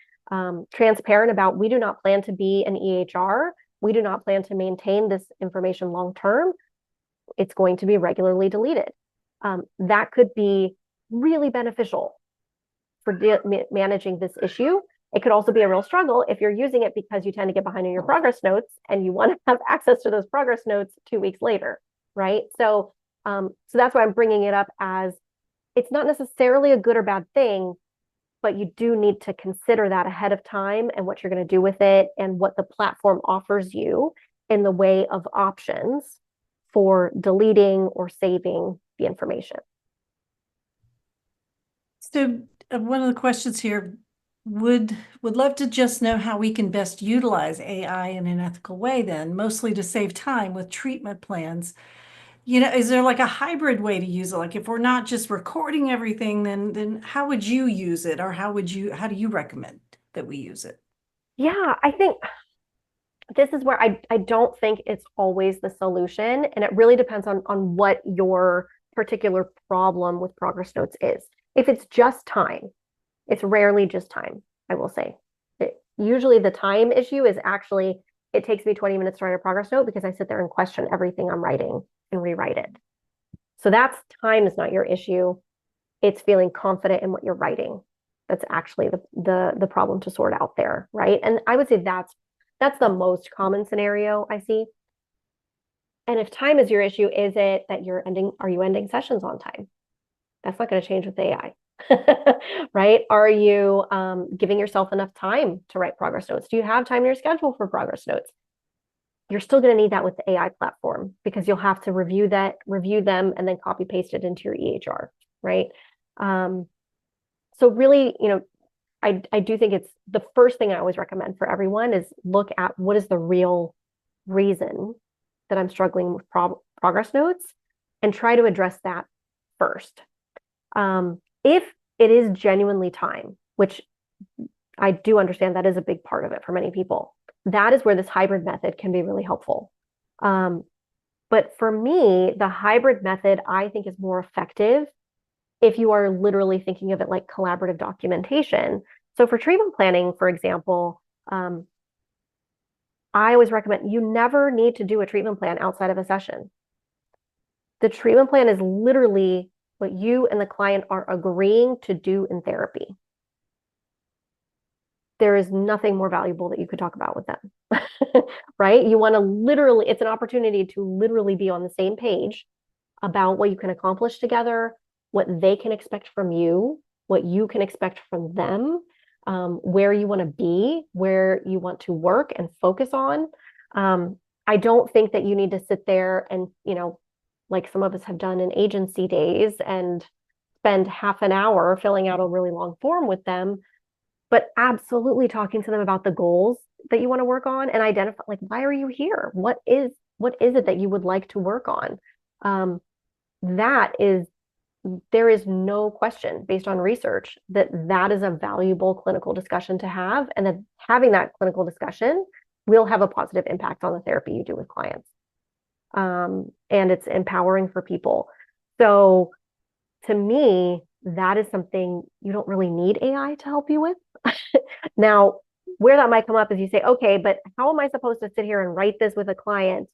[SPEAKER 2] transparent about, we do not plan to be an EHR. We do not plan to maintain this information long term. It's going to be regularly deleted. That could be really beneficial for managing this issue. It could also be a real struggle if you're using it because you tend to get behind in your progress notes and you want to have access to those progress notes 2 weeks later, right? So that's why I'm bringing it up as it's not necessarily a good or bad thing, but you do need to consider that ahead of time and what you're going to do with it and what the platform offers you in the way of options for deleting or saving the information.
[SPEAKER 1] So one of the questions here, would love to just know how we can best utilize AI in an ethical way then, mostly to save time with treatment plans. Is there like a hybrid way to use it? Like if we're not just recording everything, then how would you use it? Or how do you recommend that we use it?
[SPEAKER 2] Yeah, I think this is where I don't think it's always the solution. And it really depends on what your particular problem with progress notes is. If it's just time, it's rarely just time, I will say. Usually the time issue is actually, it takes me 20 minutes to write a progress note because I sit there and question everything I'm writing and rewrite it. So that's time is not your issue. It's feeling confident in what you're writing. That's actually the problem to sort out there, right? And I would say that's the most common scenario I see. And if time is your issue, is it that are you ending sessions on time? That's not going to change with AI. Right? Are you giving yourself enough time to write progress notes? Do you have time in your schedule for progress notes? You're still going to need that with the AI platform because you'll have to review them, and then copy paste it into your EHR, right? So really, I do think it's the first thing I always recommend for everyone is look at what is the real reason that I'm struggling with progress notes and try to address that first. If it is genuinely time, which I do understand that is a big part of it for many people, that is where this hybrid method can be really helpful. But for me, the hybrid method I think is more effective if you are literally thinking of it like collaborative documentation. So for treatment planning, for example, I always recommend you never need to do a treatment plan outside of a session. The treatment plan is literally what you and the client are agreeing to do in therapy. There is nothing more valuable that you could talk about with them, right? You want to literally, it's an opportunity to literally be on the same page about what you can accomplish together, what they can expect from you, what you can expect from them, where you want to be, where you want to work and focus on. I don't think that you need to sit there and, like some of us have done in agency days and spend half an hour filling out a really long form with them, but absolutely talking to them about the goals that you want to work on and identify, like, why are you here? What is it that you would like to work on? There is no question based on research that is a valuable clinical discussion to have, and that having that clinical discussion will have a positive impact on the therapy you do with clients. And it's empowering for people. So to me, that is something you don't really need AI to help you with. Now, where that might come up is you say, okay, but how am I supposed to sit here and write this with a client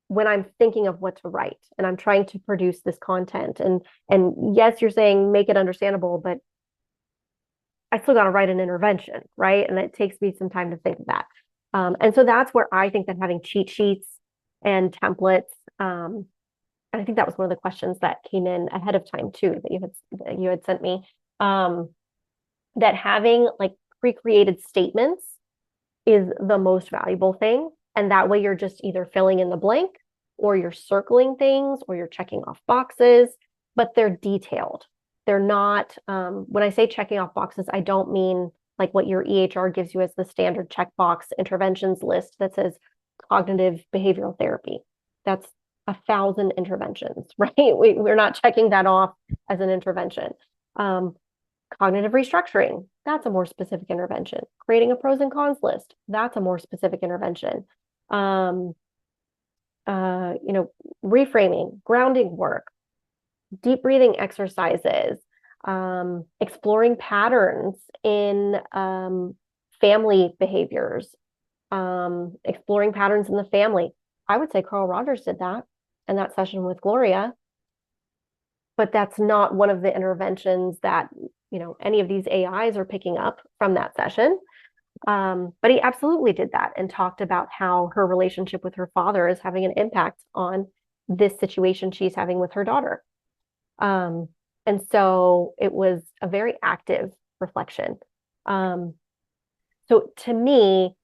[SPEAKER 2] when I'm thinking of what to write and I'm trying to produce this content? And yes, you're saying make it understandable, but I still got to write an intervention, right? And it takes me some time to think of that. And so that's where I think that having cheat sheets and templates, and I think that was one of the questions that came in ahead of time too, that you had sent me, that having like pre-created statements is the most valuable thing. And that way you're just either filling in the blank or you're circling things or you're checking off boxes, but they're detailed. They're not, when I say checking off boxes, I don't mean like what your EHR gives you as the standard checkbox interventions list that says cognitive behavioral therapy. That's 1,000 interventions, right? We're not checking that off as an intervention. Um, Cognitive restructuring, that's a more specific intervention. Creating a pros and cons list, that's a more specific intervention. Um, you know, reframing, grounding work, deep breathing exercises, exploring patterns in family behaviors, exploring patterns in the family. I would say Carl Rogers did that in that session with Gloria, but that's not one of the interventions that, you know, any of these AIs are picking up from that session. But he absolutely did that and talked about how her relationship with her father is having an impact on this situation she's having with her daughter. Um, and so it was a very active reflection. Um, so to me,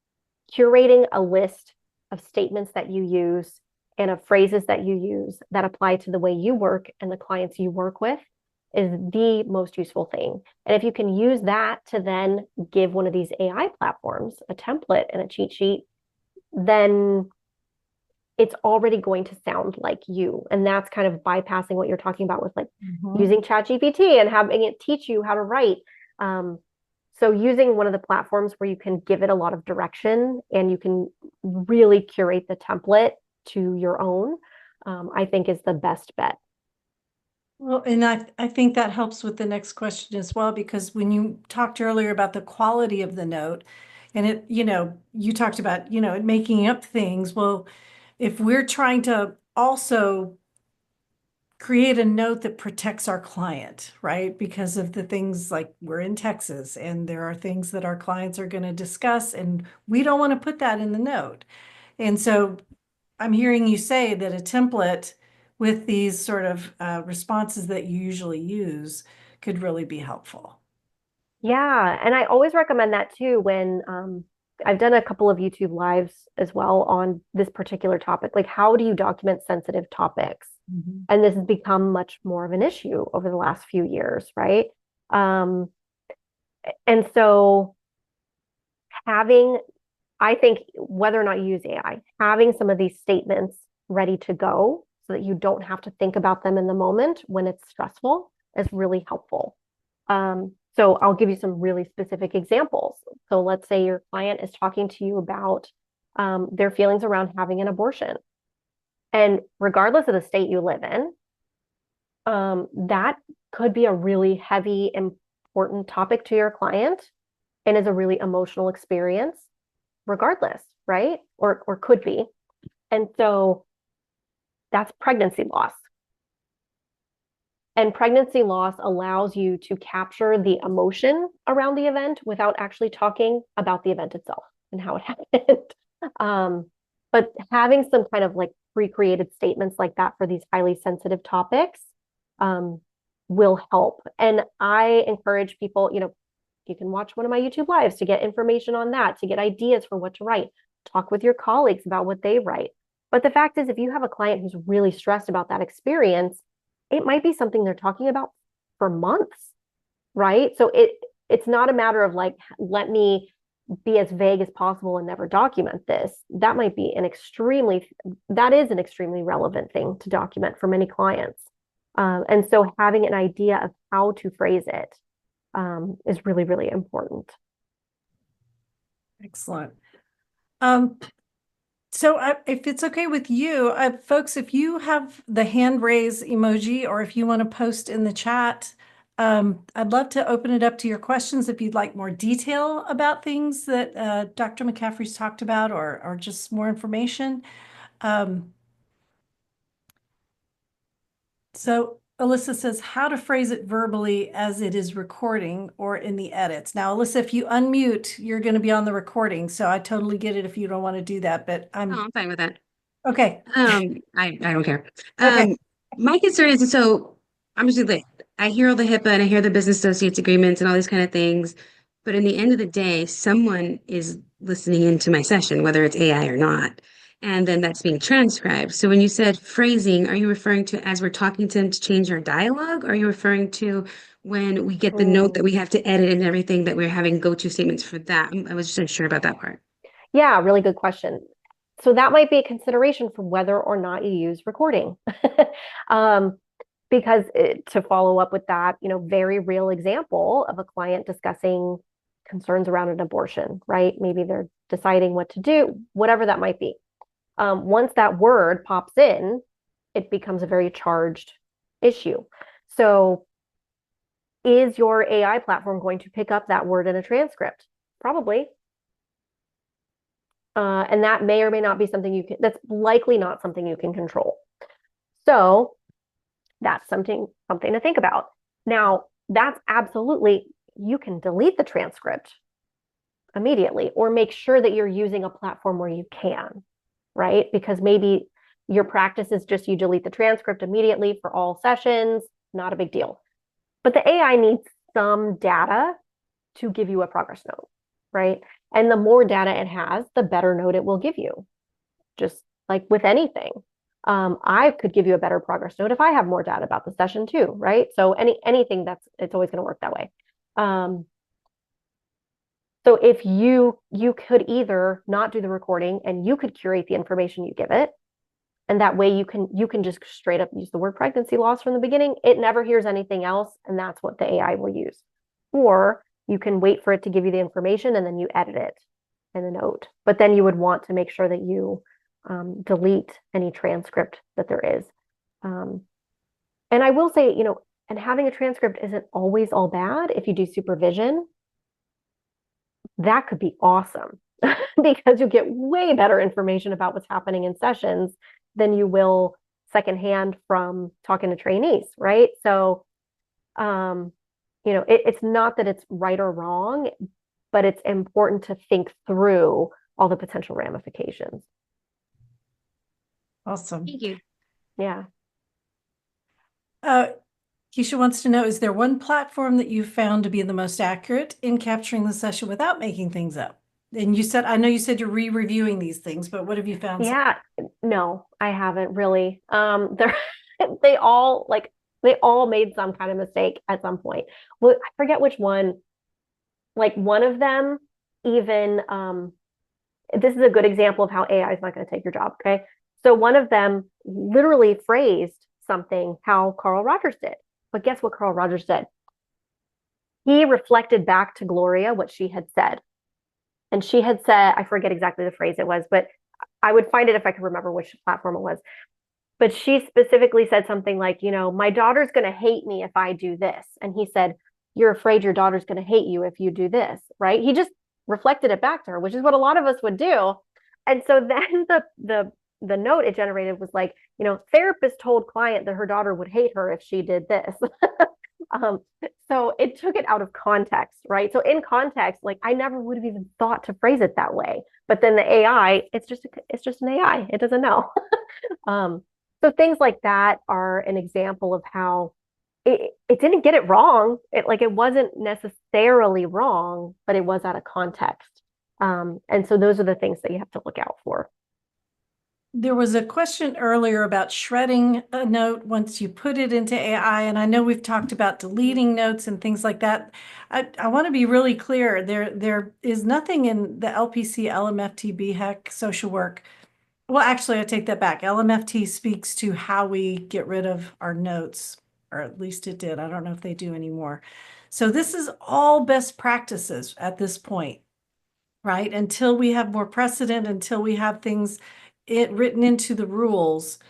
[SPEAKER 2] curating a list of statements that you use and of phrases that you use that apply to the way you work and the clients you work with is the most useful thing. And if you can use that to then give one of these AI platforms a template and a cheat sheet, then it's already going to sound like you. And that's kind of bypassing what you're talking about with like using ChatGPT and having it teach you how to write. So using one of the platforms where you can give it a lot of direction and you can really curate the template to your own, I think is the best bet.
[SPEAKER 1] Well, and I think that helps with the next question as well, because when you talked earlier about the quality of the note and it, you talked about, it making up things. Well, if we're trying to also create a note that protects our client, right? Because of the things like we're in Texas and there are things that our clients are going to discuss, and we don't want to put that in the note. And so I'm hearing you say that a template with these sort of responses that you usually use could really be helpful.
[SPEAKER 2] Yeah, and I always recommend that too when I've done a couple of YouTube lives as well on this particular topic. Like, how do you document sensitive topics?
[SPEAKER 1] Mhm.
[SPEAKER 2] And this has become much more of an issue over the last few years, right? Um, and so having, I think, whether or not you use AI, having some of these statements ready to go so that you don't have to think about them in the moment when it's stressful is really helpful. So I'll give you some really specific examples. So let's say your client is talking to you about their feelings around having an abortion. And regardless of the state you live in, that could be a really heavy, important topic to your client and is a really emotional experience, regardless, right? Or could be. And so that's pregnancy loss. And pregnancy loss allows you to capture the emotion around the event without actually talking about the event itself and how it happened. But having some kind of like pre-created statements like that for these highly sensitive topics will help. And I encourage people, you can watch one of my YouTube lives to get information on that, to get ideas for what to write. Talk with your colleagues about what they write. But the fact is, if you have a client who's really stressed about that experience, it might be something they're talking about for months, right? So it's not a matter of like, let me be as vague as possible and never document this. That is an extremely relevant thing to document for many clients. And so having an idea of how to phrase it is really, really important.
[SPEAKER 1] Excellent. So if it's okay with you, folks, if you have the hand raise emoji or if you want to post in the chat, I'd love to open it up to your questions if you'd like more detail about things that Dr. McCaffrey's talked about or just more information. So Alyssa says how to phrase it verbally as it is recording or in the edits. Now, Alyssa, if you unmute, you're going to be on the recording. So I totally get it if you don't want to do that, but
[SPEAKER 3] I'm fine with that.
[SPEAKER 1] okay.
[SPEAKER 3] I don't care.
[SPEAKER 1] Okay.
[SPEAKER 3] My concern is so I'm just like I hear all the HIPAA and I hear the business associates agreements and all these kind of things, but in the end of the day, someone is listening into my session, whether it's AI or not, and then that's being transcribed. So when you said phrasing, are you referring to as we're talking to them to change our dialogue? Or are you referring to when we get the note that we have to edit and everything that we're having go-to statements for that? I was just unsure about that part.
[SPEAKER 2] Yeah, really good question. So that might be a consideration for whether or not you use recording. um, because to follow up with that, very real example of a client discussing concerns around an abortion, right? Maybe they're deciding what to do, whatever that might be. Once that word pops in, it becomes a very charged issue. So is your AI platform going to pick up that word in a transcript? Probably. And that may or may not be something that's likely not something you can control. So that's something to think about. Now, that's absolutely, you can delete the transcript immediately, or make sure that you're using a platform where you can, right? Because maybe your practice is just you delete the transcript immediately for all sessions, not a big deal. But the AI needs some data to give you a progress note, right? And the more data it has, the better note it will give you. Just like with anything. I could give you a better progress note if I have more data about the session too, right? So anything it's always going to work that way. So if you could either not do the recording and you could curate the information you give it, and that way you can just straight up use the word pregnancy loss from the beginning. It never hears anything else, and that's what the AI will use. Or you can wait for it to give you the information and then you edit it in the note. But then you would want to make sure that you delete any transcript that there is. And I will say, and having a transcript isn't always all bad. If you do supervision, that could be awesome because you get way better information about what's happening in sessions than you will secondhand from talking to trainees, right? So, it's not that it's right or wrong, but it's important to think through all the potential ramifications.
[SPEAKER 1] Awesome.
[SPEAKER 3] Thank you.
[SPEAKER 2] Yeah.
[SPEAKER 1] Keisha wants to know, is there one platform that you found to be the most accurate in capturing the session without making things up? And I know you said you're re-reviewing these things, but what have you found?
[SPEAKER 2] Yeah, no, I haven't really. They all made some kind of mistake at some point. Well, I forget which one. Like one of them even, this is a good example of how AI is not going to take your job. Okay. So one of them literally phrased something how Carl Rogers did. But guess what Carl Rogers did? He reflected back to Gloria what she had said. And she had said, I forget exactly the phrase it was, but I would find it if I could remember which platform it was. But she specifically said something like, my daughter's going to hate me if I do this. And he said, you're afraid your daughter's going to hate you if you do this, right? He just reflected it back to her, which is what a lot of us would do. And so then the note it generated was like, therapist told client that her daughter would hate her if she did this. So it took it out of context, right? So in context, like I never would have even thought to phrase it that way. But then the AI, it's just an AI. It doesn't know. So things like that are an example of how it didn't get it wrong. It wasn't necessarily wrong, but it was out of context. And so those are the things that you have to look out for.
[SPEAKER 1] There was a question earlier about shredding a note once you put it into AI, and I know we've talked about deleting notes and things like that. I want to be really clear. There is nothing in the LPC, LMFT, BHEC, social work. Well, actually, I take that back. LMFT speaks to how we get rid of our notes, or at least it did. I don't know if they do anymore. So this is all best practices at this point, right? Until we have more precedent, until we have things written into the rules.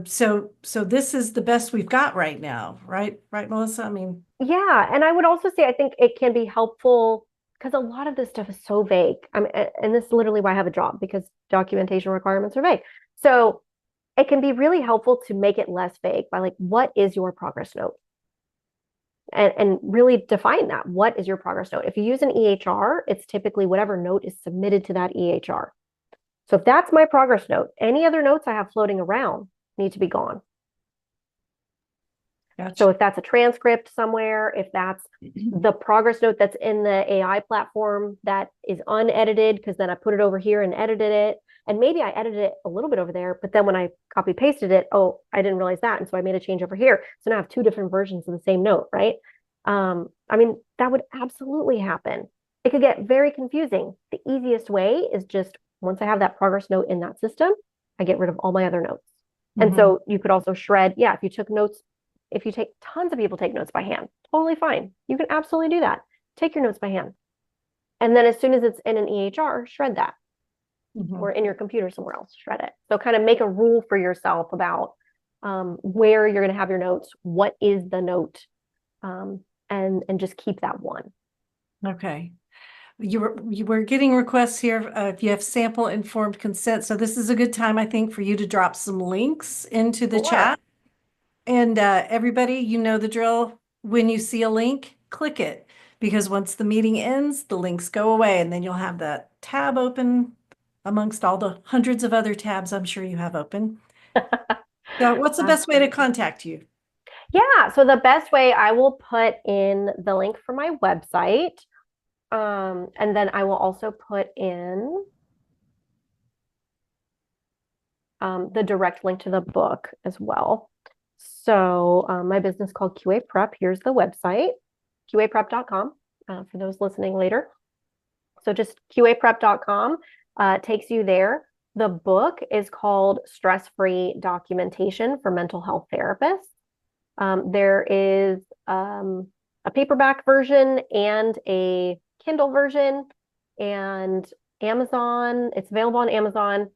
[SPEAKER 1] So this is the best we've got right now, right? Right, Melissa? I mean,
[SPEAKER 2] yeah. And I would also say, I think it can be helpful because a lot of this stuff is so vague. I mean, and this is literally why I have a job, because documentation requirements are vague. So it can be really helpful to make it less vague by like, what is your progress note? And really define that. What is your progress note? If you use an EHR, it's typically whatever note is submitted to that EHR. So if that's my progress note, any other notes I have floating around need to be gone.
[SPEAKER 1] gotcha.
[SPEAKER 2] So if that's a transcript somewhere, if that's the progress note that's in the AI platform that is unedited, because then I put it over here and edited it. And maybe I edited it a little bit over there, but then when I copy pasted it, oh, I didn't realize that. And so I made a change over here. So now I have two different versions of the same note, right? I mean, that would absolutely happen. It could get very confusing. The easiest way is just once I have that progress note in that system, I get rid of all my other notes. And so you could also shred, if you took notes If you take tons of people take notes by hand, totally fine. You can absolutely do that. Take your notes by hand. And then as soon as it's in an EHR, shred that. Or in your computer somewhere else, shred it. So kind of make a rule for yourself about where you're going to have your notes, what is the note, and just keep that one.
[SPEAKER 1] Okay. You were getting requests here if you have sample informed consent. So this is a good time, I think, for you to drop some links into the chat. And everybody, you know the drill. When you see a link, click it, because once the meeting ends, the links go away, and then you'll have that tab open amongst all the hundreds of other tabs I'm sure you have open. So what's the best way to contact you?
[SPEAKER 2] Yeah, so the best way, I will put in the link for my website. And then I will also put in the direct link to the book as well. So my business called QA Prep. Here's the website, qaprep.com, for those listening later. So just qaprep.com takes you there. The book is called Stress-Free Documentation for Mental Health Therapists. There is a paperback version and a Kindle version, and Amazon, it's available on Amazon.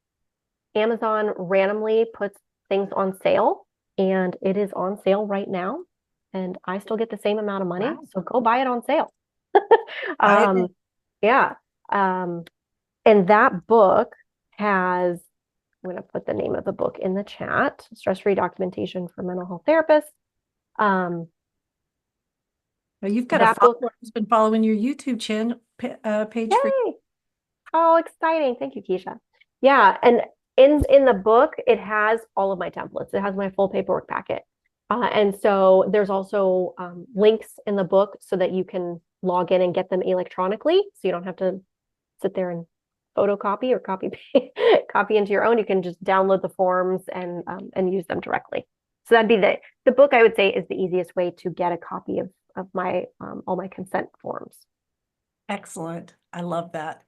[SPEAKER 2] Amazon randomly puts things on sale, and it is on sale right now. And I still get the same amount of money. Wow. So go buy it on sale. Yeah. And that book has, I'm going to put the name of the book in the chat, Stress-Free Documentation for Mental Health Therapists.
[SPEAKER 1] Well, you've got a follower who's been following your YouTube channel page.
[SPEAKER 2] Yay! Oh, exciting. Thank you, Keisha. Yeah. And in the book, it has all of my templates. It has my full paperwork packet. And so there's also links in the book so that you can log in and get them electronically. So you don't have to sit there and photocopy or copy into your own. You can just download the forms and use them directly. So that'd be the book, I would say, is the easiest way to get a copy of my all my consent forms.
[SPEAKER 1] Excellent. I love that.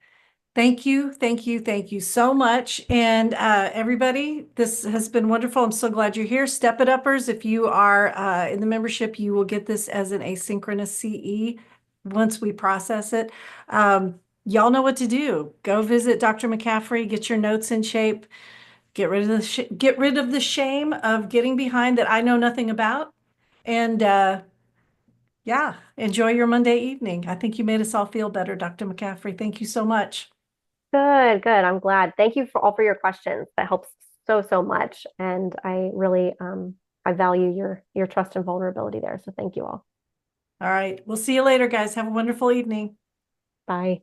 [SPEAKER 1] Thank you. Thank you. Thank you so much. And everybody, this has been wonderful. I'm so glad you're here. Step It Uppers, if you are in the membership, you will get this as an asynchronous CE once we process it. Y'all know what to do. Go visit Dr. McCaffrey, get your notes in shape, get rid of the shame of getting behind that I know nothing about. And yeah, enjoy your Monday evening. I think you made us all feel better, Dr. McCaffrey. Thank you so much.
[SPEAKER 2] Good, good. I'm glad. Thank you for your questions. That helps so much. And I really I value your trust and vulnerability there. So thank you all.
[SPEAKER 1] All right. We'll see you later, guys. Have a wonderful evening.
[SPEAKER 2] Bye.